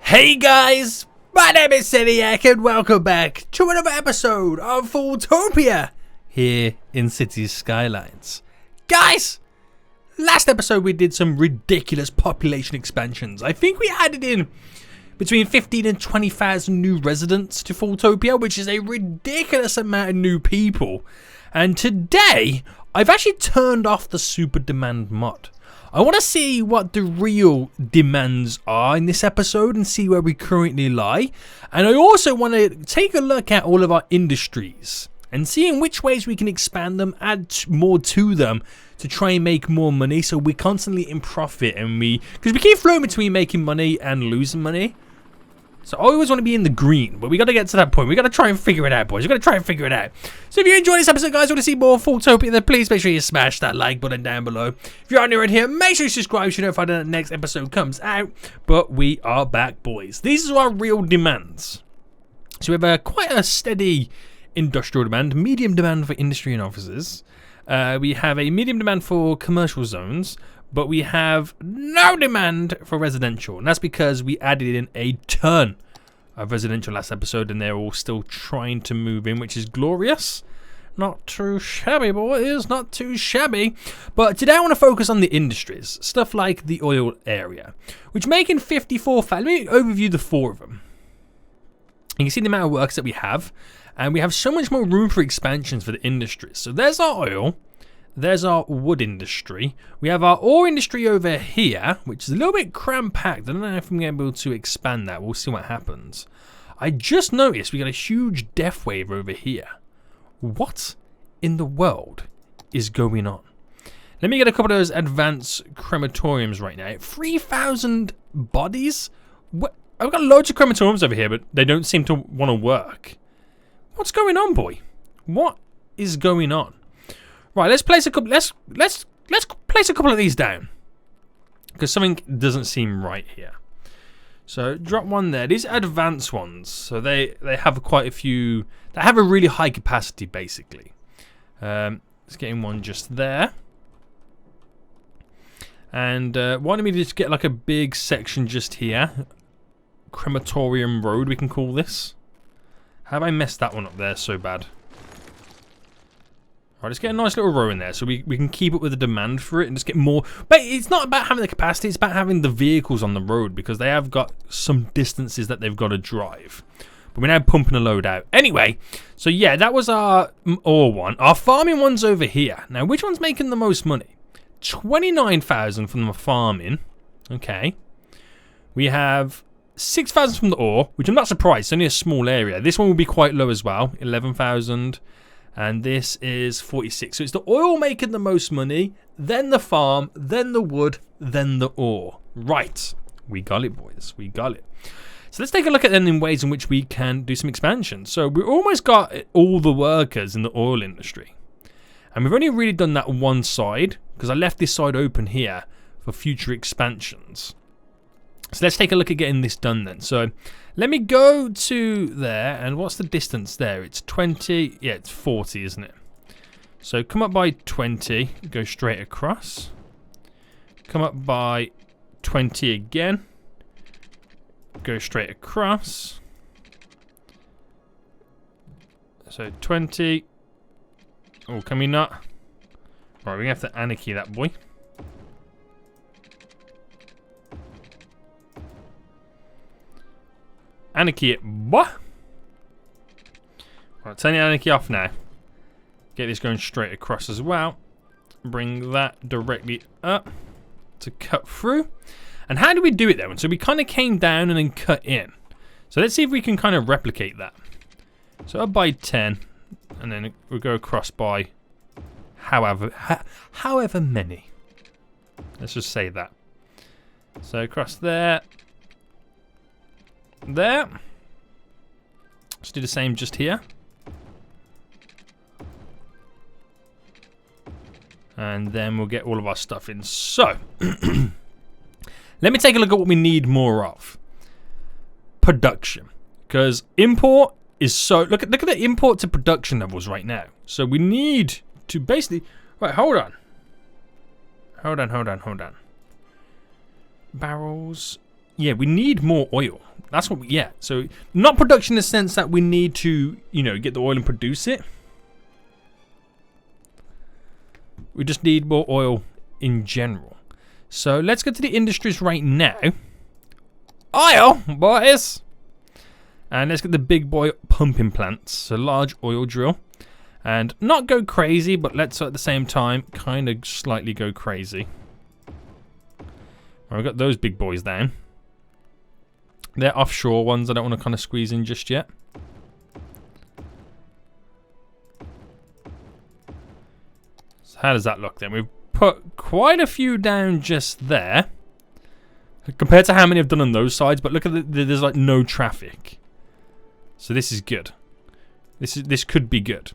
Hey guys, my name is Celiac and welcome back to another episode of FoolTopia here in Cities Skylines. Guys, last episode we did some ridiculous population expansions. I think we added in between 15 and 20,000 new residents to FoolTopia, which is a ridiculous amount of new people. And today, I've actually turned off the super demand mod. I want to see what the real demands are in this episode and see where we currently lie. And I also want to take a look at all of our industries and see in which ways we can expand them, add more to them to try and make more money so we're constantly in profit. And because we keep flowing between making money and losing money. So I always want to be in the green, but we got to get to that point. We got to try and figure it out, boys. We got to try and figure it out. So if you enjoyed this episode, guys, want to see more FoolTopia, then please make sure you smash that like button down below. If you're new right here, make sure you subscribe so you know if the next episode comes out. But we are back, boys. These are our real demands. So we have quite a steady industrial demand, medium demand for industry and offices. We have a medium demand for commercial zones. But we have no demand for residential. And that's because we added in a ton of residential last episode. And they're all still trying to move in, which is glorious. Not too shabby, boys. Not too shabby. But today I want to focus on the industries. Stuff like the oil area. Which making 54... Let me overview the 4 of them. You can see the amount of works that we have. And we have so much more room for expansions for the industries. So there's our oil. There's our wood industry. We have our ore industry over here, which is a little bit cram-packed. I don't know if I'm able to expand that. We'll see what happens. I just noticed we got a huge death wave over here. What in the world is going on? Let me get a couple of those advanced crematoriums right now. 3,000 bodies? What? I've got loads of crematoriums over here, but they don't seem to want to work. What's going on, boy? What is going on? Right, let's place a couple. Let's place a couple of these down because something doesn't seem right here. So drop one there. These are advanced ones, so they have quite a few. They have a really high capacity, basically. Let's get in one just there. And why don't we just get like a big section just here? Crematorium Road, we can call this. Have I messed that one up there so bad? Right, let's get a nice little row in there so we can keep up with the demand for it and just get more. But it's not about having the capacity, it's about having the vehicles on the road because they have got some distances that they've got to drive. But we're now pumping a load out. Anyway, so yeah, that was our ore one. Our farming one's over here. Now, which one's making the most money? 29,000 from the farming. Okay. We have 6,000 from the ore, which I'm not surprised. It's only a small area. This one will be quite low as well. 11,000. And this is 46. So it's the oil making the most money, then the farm, then the wood, then the ore. Right. We got it, boys. We got it. So let's take a look at then in ways in which we can do some expansion. So we almost got all the workers in the oil industry. And we've only really done that one side because I left this side open here for future expansions. So let's take a look at getting this done then. So let me go to there, and what's the distance there? It's 20, yeah, it's 40, isn't it? So come up by 20, go straight across. Come up by 20 again, go straight across. So 20, oh, can we not? Right, we're gonna have to anarchy that boy. Anarchy it, what? Right, turn the anarchy off now. Get this going straight across as well. Bring that directly up to cut through. And how do we do it then? So we kind of came down and then cut in. So let's see if we can kind of replicate that. So up by 10, and then we'll go across by however many. Let's just say that. So across there. There. Let's do the same just here. And then we'll get all of our stuff in. So, let me take a look at what we need more of. Production. Because import is so... Look at the import to production levels right now. So we need to basically... Right, hold on. Hold on. Barrels. Yeah, we need more oil. That's what yeah. So not production in the sense that we need to, you know, get the oil and produce it. We just need more oil in general. So let's go to the industries right now. Oil, boys! And let's get the big boy pumping plants. So large oil drill. And not go crazy, but let's at the same time kind of slightly go crazy. Well, we've got those big boys down. They're offshore ones I don't want to kind of squeeze in just yet. So how does that look then? We've put quite a few down just there. Compared to how many I've done on those sides. But look at there's like no traffic. So this is good. This could be good.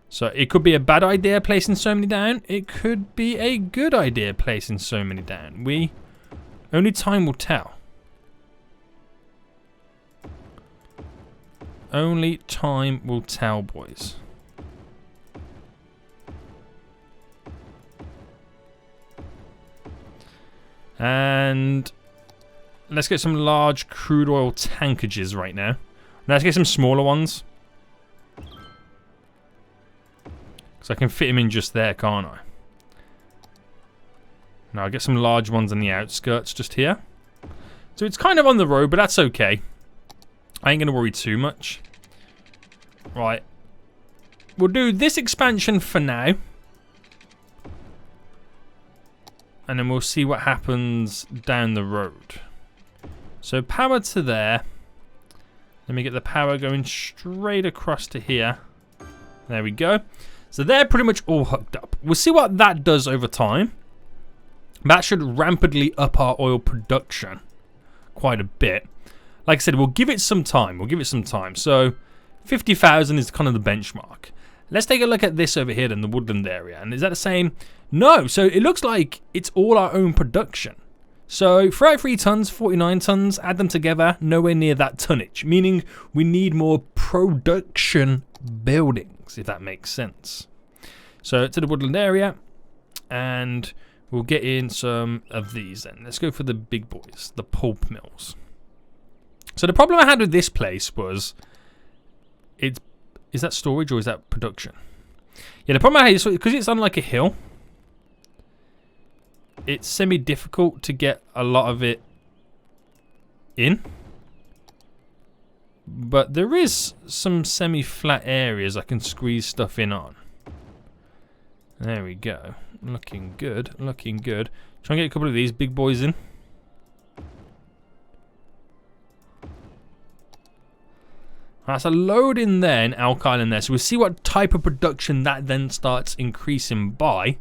So it could be a bad idea placing so many down. It could be a good idea placing so many down. Only time will tell. Only time will tell, boys. And let's get some large crude oil tankages right now. Let's get some smaller ones. Because I can fit him in just there, can't I? Now I'll get some large ones on the outskirts just here. So it's kind of on the road, but that's okay. I ain't going to worry too much. Right. We'll do this expansion for now. And then we'll see what happens down the road. So power to there. Let me get the power going straight across to here. There we go. So they're pretty much all hooked up. We'll see what that does over time. That should rapidly up our oil production quite a bit. Like I said, we'll give it some time. We'll give it some time. So 50,000 is kind of the benchmark. Let's take a look at this over here then, the woodland area. And is that the same? No. So it looks like it's all our own production. So 33 tons, 49 tons, add them together, nowhere near that tonnage. Meaning we need more production buildings, if that makes sense. So to the woodland area. And we'll get in some of these then. Let's go for the big boys, the Pulp Mills. So the problem I had with this place was, is that storage or is that production? Yeah, the problem I had is because it's on like a hill, it's semi-difficult to get a lot of it in. But there is some semi-flat areas I can squeeze stuff in on. There we go. Looking good, looking good. Try and get a couple of these big boys in. That's a load in there, in alkyl in there. So we'll see what type of production that then starts increasing by.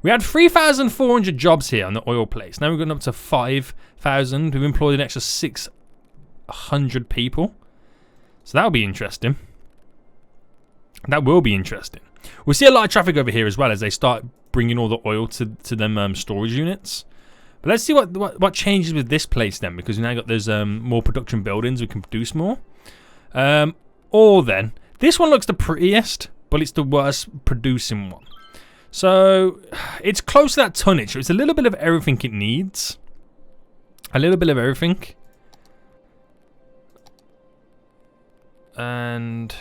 We had 3,400 jobs here on the oil place. Now we've gone up to 5,000. We've employed an extra 600 people. So that'll be interesting. That will be interesting. We'll see a lot of traffic over here as well as they start bringing all the oil to them storage units. But let's see what changes with this place then, because we now got those more production buildings. We can produce more. Or then, this one looks the prettiest, but it's the worst producing one. So, it's close to that tonnage. So it's a little bit of everything it needs. A little bit of everything. And...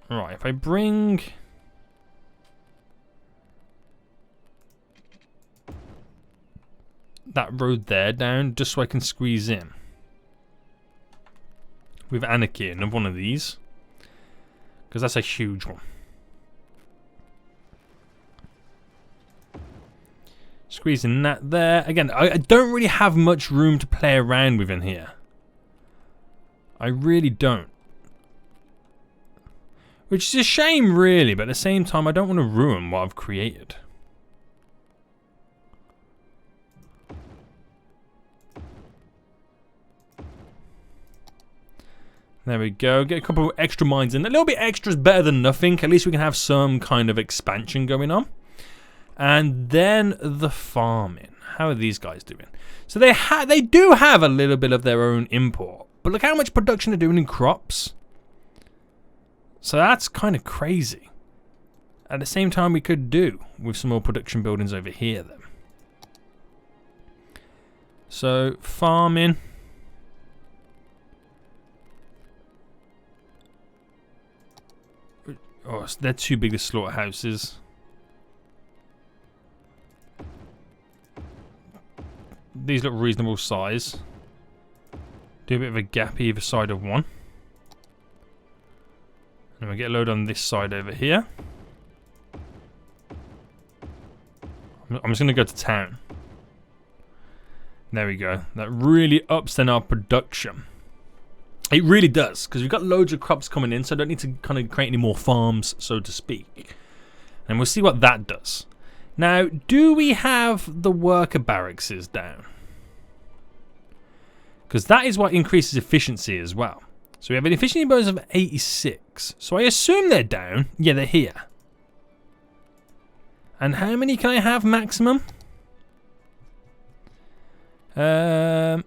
right, if I bring... that road there down, just so I can squeeze in. With Anarchy, another one of these. Because that's a huge one. Squeezing that there. Again, I don't really have much room to play around with in here. I really don't. Which is a shame, really, but at the same time, I don't want to ruin what I've created. There we go. Get a couple of extra mines in. A little bit extra is better than nothing. At least we can have some kind of expansion going on. And then the farming. How are these guys doing? So they do have a little bit of their own import. But look how much production they're doing in crops. So that's kind of crazy. At the same time, we could do with some more production buildings over here then. So farming. Oh, they're too big, the slaughterhouses. These look reasonable size. Do a bit of a gap either side of one. And we get a load on this side over here. I'm just going to go to town. There we go. That really ups then our production. It really does, because we've got loads of crops coming in, so I don't need to kind of create any more farms, so to speak. And we'll see what that does. Now, do we have the worker barracks down? Because that is what increases efficiency as well. So we have an efficiency bonus of 86. So I assume they're down. Yeah, they're here. And how many can I have maximum? Maximum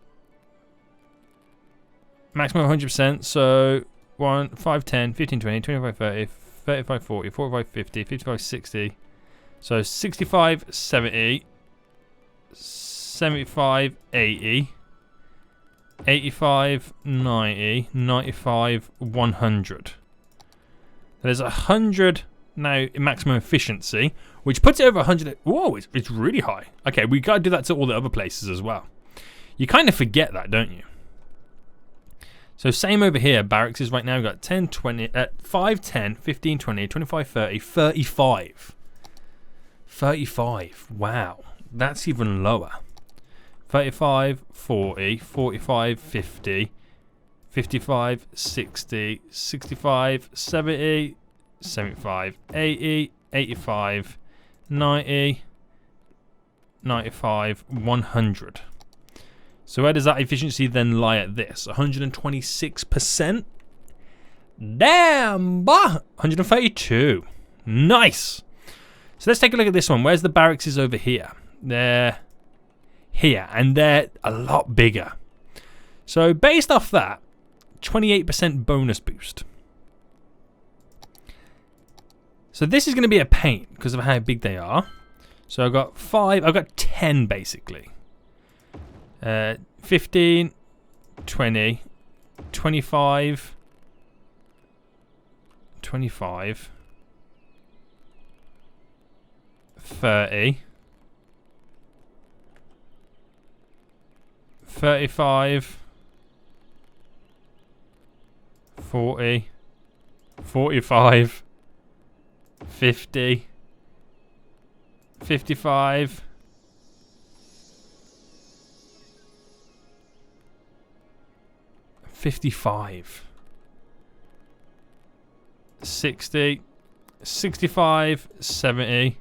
100%. So 1, 5, 10, 15, 20, 25, 30, 35, 40, 45, 50, 55, 60. So 65, 70, 75, 80, 85, 90, 95, 100. There's 100 now in maximum efficiency, which puts it over 100. Whoa, it's really high. Okay, we got to do that to all the other places as well. You kind of forget that, don't you? So same over here, barracks is right now, we've got 10, 20, 5, 10, 15, 20, 25, 30, 35. 35, wow, that's even lower. 35, 40, 45, 50, 55, 60, 65, 70, 75, 80, 85, 90, 95, 100. So where does that efficiency then lie at this? 126%? Damn, bah! 132. Nice. So let's take a look at this one. Where's the barracks is over here? They're here, and they're a lot bigger. So based off that, 28% bonus boost. So this is going to be a pain because of how big they are. So I've got 10 basically. 15, 20, 25, 25, 30, 35, 40, 45, 50, 55, 55, 60, 65, 70,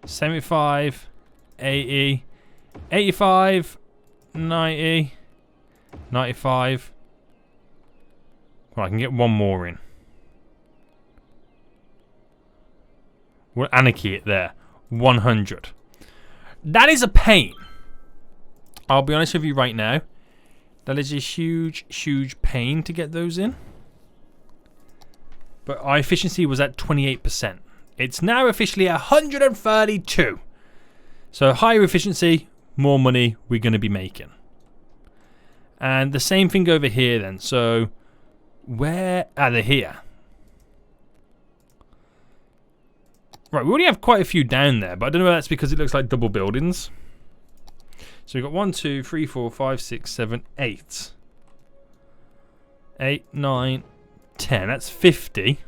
75, 80, 85, 90, 95. Well, I can get one more in. We'll anarchy it there. 100. That is a pain. I'll be honest with you right now. That is a huge, huge pain to get those in. But our efficiency was at 28%. It's now officially 132. So higher efficiency, more money we're going to be making. And the same thing over here then. So where are they here? Right, we already have quite a few down there, but I don't know if that's because it looks like double buildings. So we've got 1, 2, 3, 4, 5, 6, 7, 8. 8, 9, 10. That's 50.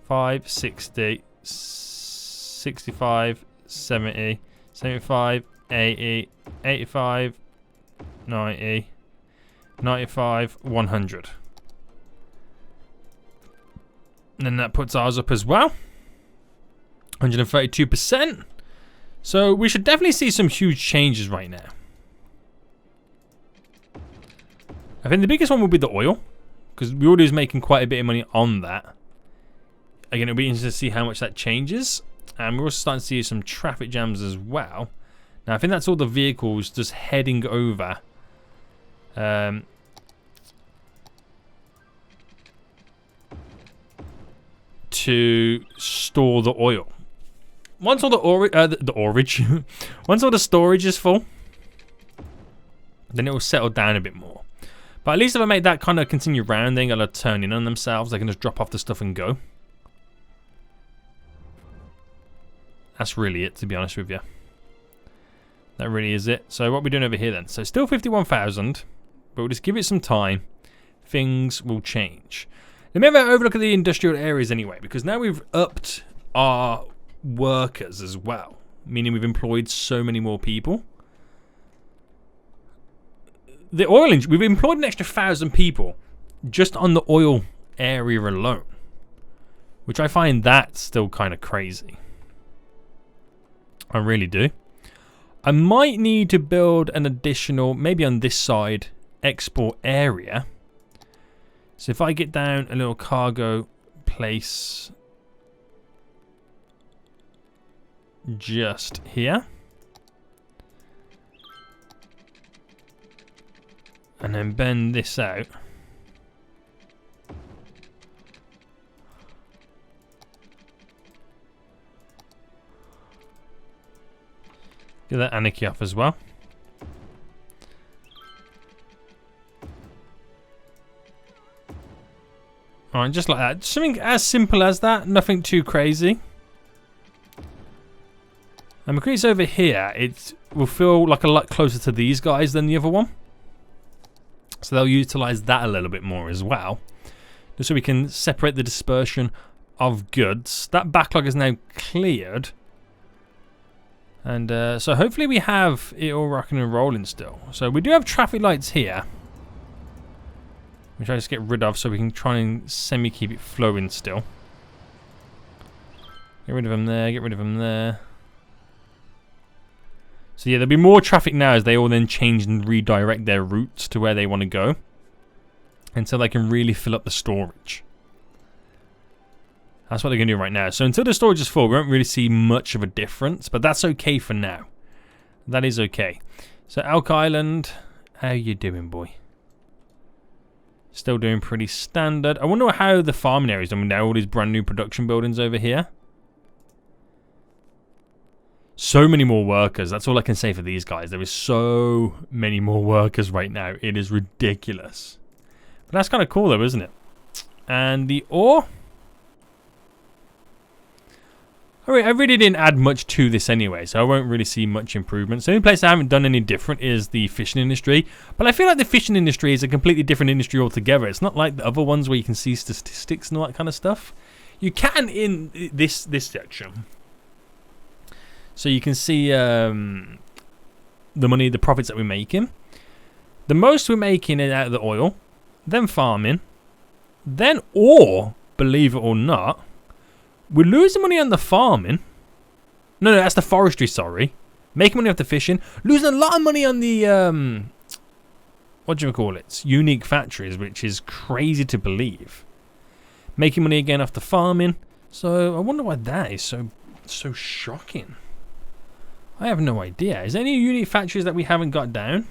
5, 60, 65, 70, 75, 80, 85, 90, 95, 100. And then that puts ours up as well. 132%. So we should definitely see some huge changes right now. I think the biggest one will be the oil, because we already was making quite a bit of money on that. Again, it'll be interesting to see how much that changes. And we're also starting to see some traffic jams as well. Now I think that's all the vehicles just heading over to store the oil. Once all the once all the storage is full, then it will settle down a bit more. But at least if I make that kind of continue round, they ain't gonna turn in on themselves. They can just drop off the stuff and go. That's really it, to be honest with you. That really is it. So what are we doing over here then? So still 51,000, but we'll just give it some time. Things will change. Let me have an overlook at the industrial areas anyway, because now we've upped our workers as well, meaning we've employed so many more people. The oil engine, we've employed an extra 1,000 people just on the oil area alone, which I find that still kind of crazy. I really do. I might need to build an additional, maybe on this side, export area. So if I get down a little cargo place just here. And then bend this out. Get that anarchy off as well. Alright, just like that. Something as simple as that. Nothing too crazy. And because it's over here, it will feel like a lot closer to these guys than the other one. So they'll utilize that a little bit more as well. Just so we can separate the dispersion of goods. That backlog is now cleared. And so hopefully we have it all rocking and rolling still. So we do have traffic lights here, which I just get rid of so we can try and semi-keep it flowing still. Get rid of them there, get rid of them there. So yeah, there'll be more traffic now as they all then change and redirect their routes to where they want to go. Until they can really fill up the storage. That's what they're going to do right now. So until the storage is full, we won't really see much of a difference. But that's okay for now. That is okay. So Elk Island, how you doing, boy? Still doing pretty standard. I wonder how the farming area is doing now. All these brand new production buildings over here. So many more workers. That's all I can say for these guys. There is so many more workers right now. It is ridiculous. But that's kind of cool though, isn't it? And the ore. I really didn't add much to this anyway, so I won't really see much improvement. The only place I haven't done any different is the fishing industry. But I feel like the fishing industry is a completely different industry altogether. It's not like the other ones where you can see statistics and all that kind of stuff. You can in this section. So you can see the money, the profits that we're making. The most we're making is out of the oil, then farming, then ore, believe it or not. We're losing money on the farming. No, that's the forestry, sorry. Making money off the fishing. Losing a lot of money on the, what do you call it? Unique factories, which is crazy to believe. Making money again off the farming. So I wonder why that is so shocking. I have no idea. Is there any unique factories that we haven't got down?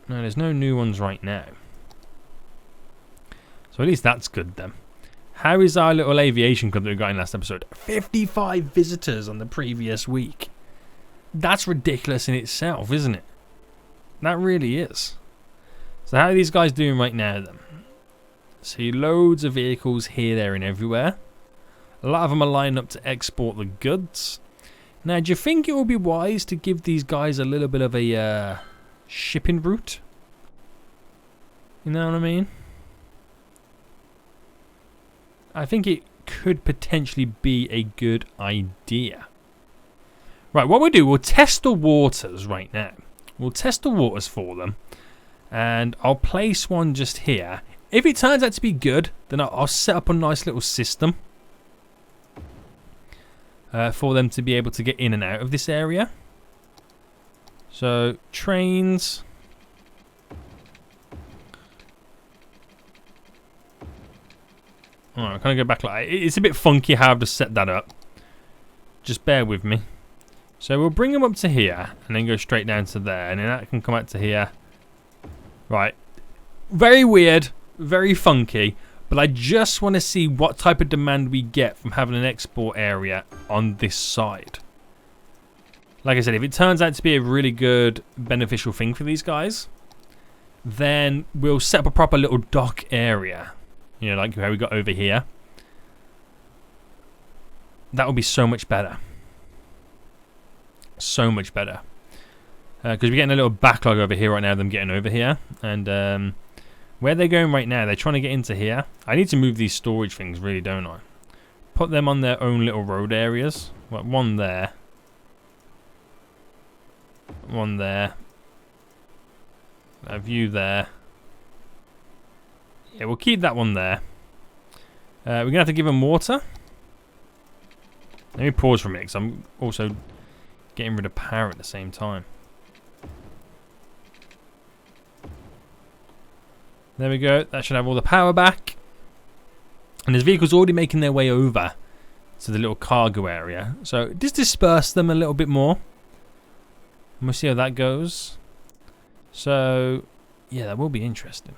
No, there's no new ones right now. So at least that's good then. How is our little aviation club that we got in last episode? 55 visitors on the previous week. That's ridiculous in itself, isn't it? That really is. So how are these guys doing right now then? See loads of vehicles here, there and everywhere. A lot of them are lining up to export the goods. Now, do you think it would be wise to give these guys a little bit of a shipping route? You know what I mean? I think it could potentially be a good idea. Right, what we'll do, we'll test the waters right now. We'll test the waters for them. And I'll place one just here. If it turns out to be good, then I'll set up a nice little system. For them to be able to get in and out of this area. So, trains. Alright, kind of go back like it's a bit funky how I've just set that up. Just bear with me. So we'll bring them up to here and then go straight down to there, and then that can come out to here. Right. Very weird, very funky, but I just want to see what type of demand we get from having an export area on this side. Like I said, if it turns out to be a really good, beneficial thing for these guys, then we'll set up a proper little dock area. You know, like how we got over here. That would be so much better. So much better. Because we're getting a little backlog over here right now, them getting over here. And where they're going right now, they're trying to get into here. I need to move these storage things, really, don't I? Put them on their own little road areas. Well, one there. One there. A view there. Yeah, we'll keep that one there. We're going to have to give them water. Let me pause for a minute, because I'm also getting rid of power at the same time. There we go. That should have all the power back. And there's vehicles already making their way over to the little cargo area. So just disperse them a little bit more. And we'll see how that goes. So, yeah, that will be interesting.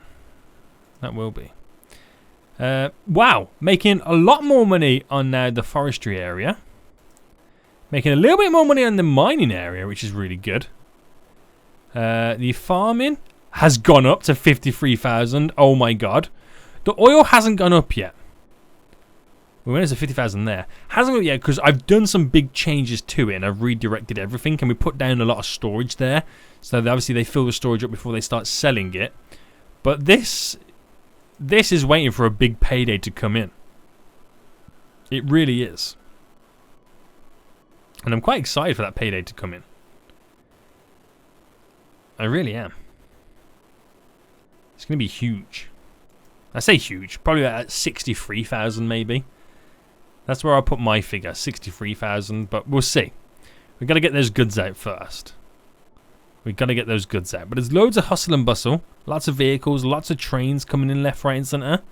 That will be. Wow, making a lot more money on now the forestry area. Making a little bit more money on the mining area, which is really good. The farming has gone up to 53,000. Oh my god. The oil hasn't gone up yet. We went to 50,000 there. Hasn't gone up yet because I've done some big changes to it and I've redirected everything. And we put down a lot of storage there. So that obviously they fill the storage up before they start selling it. But this is waiting for a big payday to come in. It really is. And I'm quite excited for that payday to come in. I really am. It's going to be huge. I say huge. Probably at 63,000 maybe. That's where I'll put my figure. 63,000. But we'll see. We've got to get those goods out first. We've got to get those goods out. But there's loads of hustle and bustle. Lots of vehicles. Lots of trains coming in left, right and centre.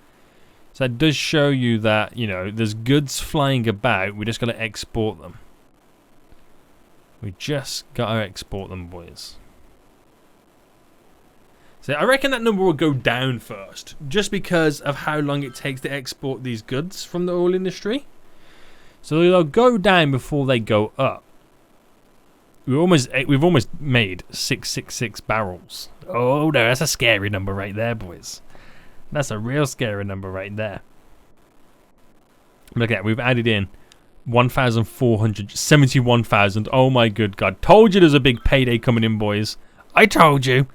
So that does show you that, you know, there's goods flying about. We just got to export them. We just got to export them, boys. So I reckon that number will go down first. Just because of how long it takes to export these goods from the oil industry. So they'll go down before they go up. We've almost made 666 barrels. Oh no, that's a scary number right there, boys. That's a real scary number right there. Look at that, we've added in 1,400, 71,000. Oh my good god. Told you there's a big payday coming in, boys. I told you.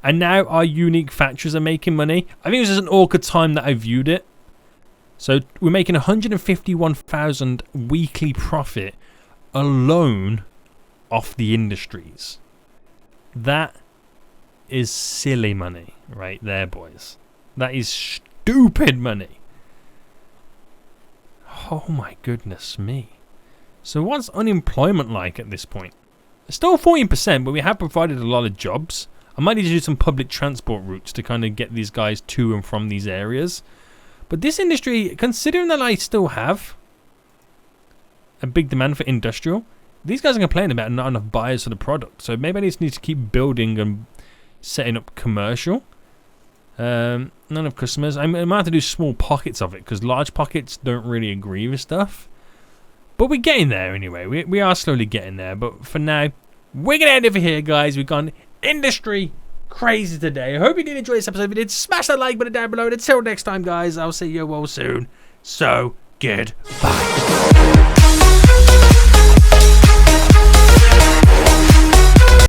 And now our unique factories are making money. I think it was just an awkward time that I viewed it. So we're making 151,000 weekly profit alone off the industries. That is silly money right there, boys. That is stupid money. Oh my goodness me. So what's unemployment like at this point? It's still 14%, but we have provided a lot of jobs. I might need to do some public transport routes to kind of get these guys to and from these areas. But this industry, considering that I still have a big demand for industrial, these guys are complaining about not enough buyers for the product. So maybe I need to keep building and setting up commercial. None of customers. I might have to do small pockets of it because large pockets don't really agree with stuff. But we're getting there anyway. We are slowly getting there. But for now, we're going to end over here, guys. We've gone industry crazy today. I hope you did enjoy this episode. If you did, smash that like button down below. And until next time, guys, I'll see you all soon. So, goodbye.